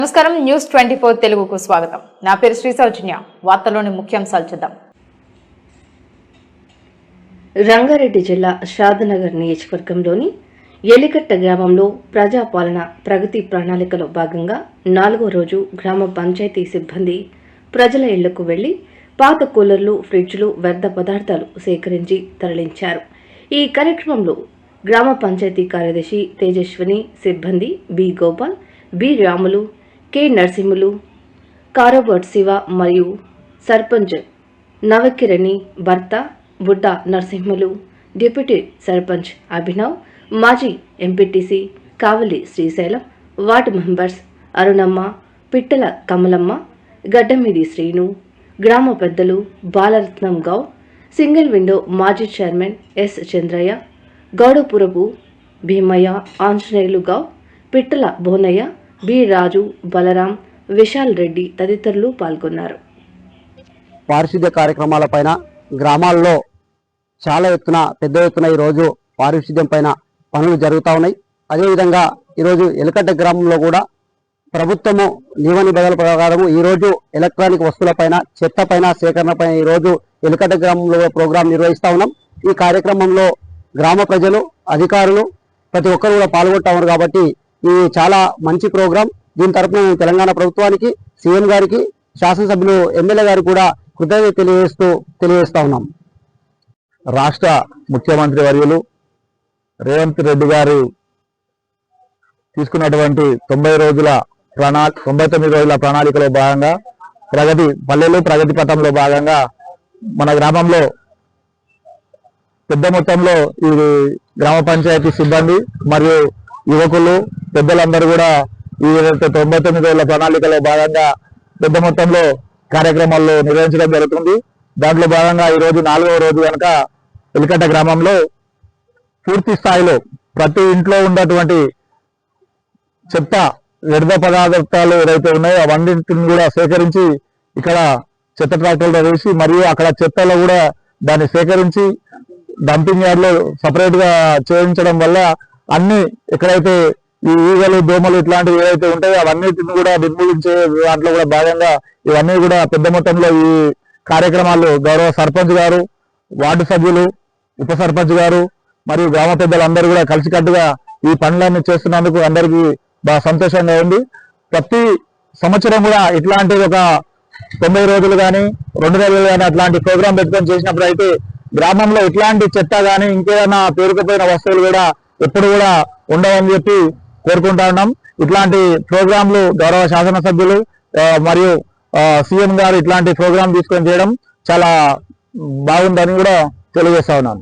నమస్కారం న్యూస్ 24 తెలుగుకు స్వాగతం. నా పేరు శ్రీ సౌజన్య. వార్తల్లోని ముఖ్యాంశాలు చూద్దాం. రంగారెడ్డి జిల్లా షాద్నగర్ నియోజకవర్గంలోని ఎలికట్ట గ్రామంలో ప్రజాపాలన ప్రగతి ప్రణాళికలో భాగంగా 4వ రోజు గ్రామ పంచాయతీ సిబ్బంది ప్రజల ఇళ్లకు వెళ్లి పాత కూలర్లు, ఫ్రిడ్జ్లు, వ్యర్థ పదార్థాలు సేకరించి తరలించారు. ఈ కార్యక్రమంలో గ్రామ పంచాయతీ కార్యదర్శి తేజస్విని, సిబ్బంది B Gopal, B Ramulu, K Narasimhulu, కారోబట్ శివ మరియు సర్పంచ్ నవకిరణి భర్త బుడ్డ నరసింహులు, డిప్యూటీ సర్పంచ్ అభినవ్, మాజీ ఎంపీటీసీ కావలి శ్రీశైలం, వార్డు మెంబర్స్ అరుణమ్మ, పిట్టల కమలమ్మ, గడ్డమీది శ్రీను, గ్రామ పెద్దలు బాలరత్నం గౌడ్, సింగిల్ విండో మాజీ చైర్మన్ ఎస్ చంద్రయ్య, గౌడపురపు భీమయ్య, ఆంజనేయులు గౌడ్, పిట్టల బోనయ్య, బి రాజు, బలరాం, విశాల్ రెడ్డి తదితరులు పాల్గొన్నారు. పారిశుద్ధ్య కార్యక్రమాలపైన గ్రామాల్లో చాలా పెద్ద ఎత్తున ఈరోజు పారిశుద్ధ్యం పైన పనులు జరుగుతూ ఉన్నాయి. అదేవిధంగా ఈరోజు ఎలికట్ట గ్రామంలో కూడా ప్రభుత్వము నియమ నిబంధనల ప్రకారం ఈరోజు ఎలక్ట్రానిక్ వస్తువులపైన, చెత్త పైన, సేకరణ పైన ఈరోజు ఎలికట్ట గ్రామంలో ప్రోగ్రాం నిర్వహిస్తూ ఉన్నాం. ఈ కార్యక్రమంలో గ్రామ ప్రజలు, అధికారులు ప్రతి ఒక్కరు కూడా పాల్గొంటా ఉన్నారు. కాబట్టి ఇది చాలా మంచి ప్రోగ్రాం. దీని తరఫున తెలంగాణ ప్రభుత్వానికి, సీఎం గారికి, శాసనసభ్యులు, ఎమ్మెల్యే గారికి కూడా కృతజ్ఞత తెలియజేస్తా ఉన్నాం. రాష్ట్ర ముఖ్యమంత్రి వర్యులు రేవంత్ రెడ్డి గారు తీసుకున్నటువంటి 99 రోజుల ప్రణాళికలో భాగంగా పల్లెలు ప్రగతి పథంలో భాగంగా మన గ్రామంలో పెద్ద మొత్తంలో ఈ గ్రామ పంచాయతీ సిబ్బంది మరియు యువకులు, పెద్దలందరూ కూడా ఈ 99 రోజుల ప్రణాళికలో భాగంగా పెద్ద మొత్తంలో కార్యక్రమాల్లో నిర్వహించడం జరుగుతుంది. దాంట్లో భాగంగా ఈరోజు 4వ రోజు కనుక ఎలికట్ట గ్రామంలో పూర్తి స్థాయిలో ప్రతి ఇంట్లో ఉన్నటువంటి చెత్త, వ్యర్థ పదార్థాలు ఏదైతే ఉన్నాయో అవన్నింటిని కూడా సేకరించి ఇక్కడ చెత్త ట్రాక్టర్లో వేసి, మరియు అక్కడ చెత్తలో కూడా దాన్ని సేకరించి డంపింగ్ యార్డ్ లో సపరేట్ గా చేయించడం వల్ల అన్ని ఎక్కడైతే ఈ ఈగలు, దోమలు ఇట్లాంటివి ఏవైతే ఉంటాయో అవన్నిటిని కూడా నిర్మూలించే దాంట్లో కూడా భాగంగా ఇవన్నీ కూడా పెద్ద మొత్తంలో ఈ కార్యక్రమాలు గౌరవ సర్పంచ్ గారు, వార్డు సభ్యులు, ఉప సర్పంచ్ గారు మరియు గ్రామ పెద్దలందరూ కూడా కలిసికట్టుగా ఈ పనులన్నీ చేస్తున్నందుకు అందరికీ బాగా సంతోషంగా ఉంది. ప్రతి సంవత్సరం కూడా ఇట్లాంటి ఒక 90 రోజులు కానీ 2 నెలలు కానీ అట్లాంటి ప్రోగ్రాం పెట్టుకొని చేసినప్పుడు అయితే గ్రామంలో ఇట్లాంటి చెత్త కానీ ఇంకేదైనా పేరుకుపోయిన వస్తువులు కూడా ఎప్పుడు కూడా ఉండవని చెప్పి కోరుకుంటా ఉన్నాం. ఇట్లాంటి ప్రోగ్రాంలు గౌరవ శాసనసభ్యులు మరియు సీఎం గారు ఇట్లాంటి ప్రోగ్రాం తీసుకొని చేయడం చాలా బాగుందని కూడా తెలియజేస్తా ఉన్నాను.